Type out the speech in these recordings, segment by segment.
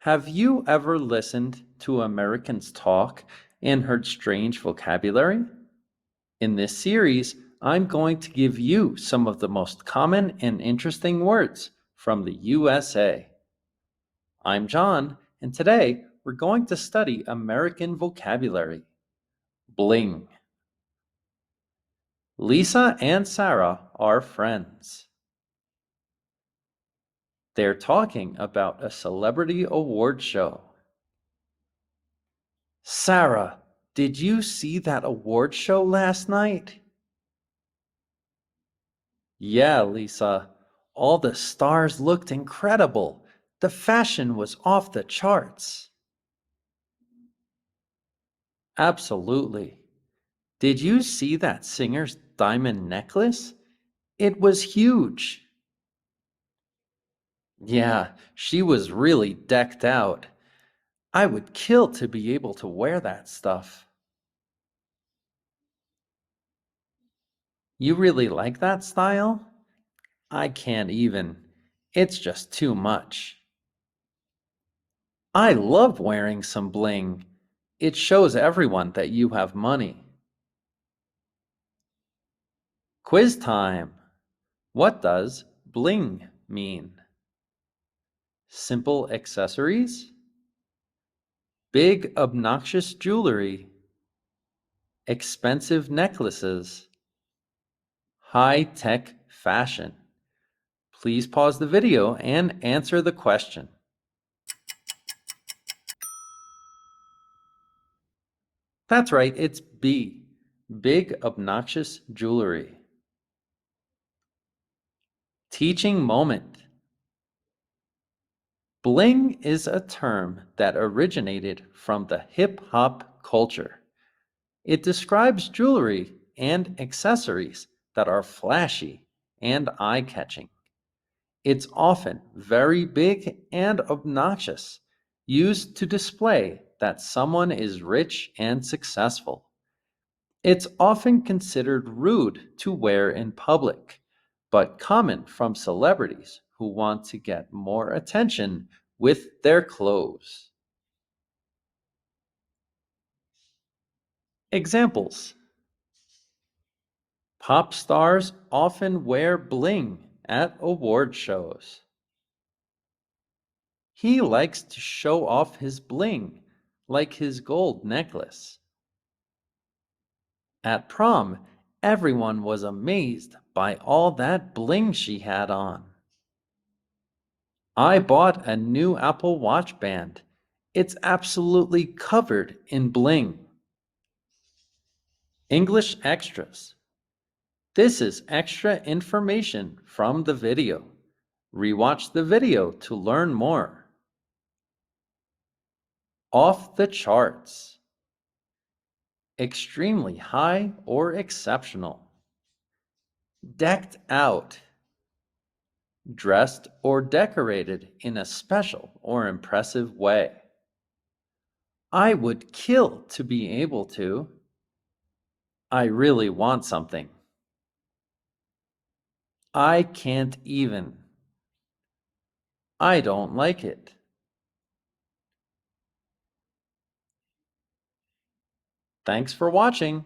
Have you ever listened to Americans talk and heard strange vocabulary? In this series, I'm going to give you some of the most common and interesting words from the USA. I'm John, and today we're going to study American vocabulary. Bling. Lisa and Sarah are friends. They're talking about a celebrity award show. Sarah, did you see that award show last night? Yeah, Lisa. All the stars looked incredible. The fashion was off the charts. Absolutely. Did you see that singer's diamond necklace? It was huge. Yeah, she was really decked out. I would kill to be able to wear that stuff. You really like that style? I can't even. It's just too much. I love wearing some bling. It shows everyone that you have money. Quiz time. What does bling mean? Simple accessories? Big obnoxious jewelry? Expensive necklaces? High-tech fashion? Please pause the video and answer the question. That's right, it's B. Big obnoxious jewelry. Teaching moment. Bling is a term that originated from the hip-hop culture. It describes jewelry and accessories that are flashy and eye-catching. It's often very big and obnoxious, used to display that someone is rich and successful. It's often considered rude to wear in public, but common from celebrities who want to get more attention with their clothes. Examples: pop stars often wear bling at award shows. He likes to show off his bling, like his gold necklace. At prom, everyone was amazed by all that bling she had on. I bought a new Apple Watch band. It's absolutely covered in bling. English extras. This is extra information from the video. Rewatch the video to learn more. Off the charts. Extremely high or exceptional. Decked out. Dressed or decorated in a special or impressive way. I would kill to be able to. I really want something. I can't even. I don't like it. Thanks for watching.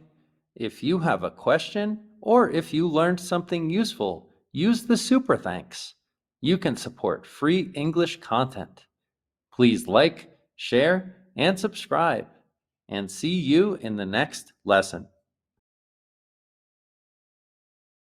If you have a question or if you learned something useful, use the super thanks. You can support free English content. Please like, share, and subscribe. And see you in the next lesson.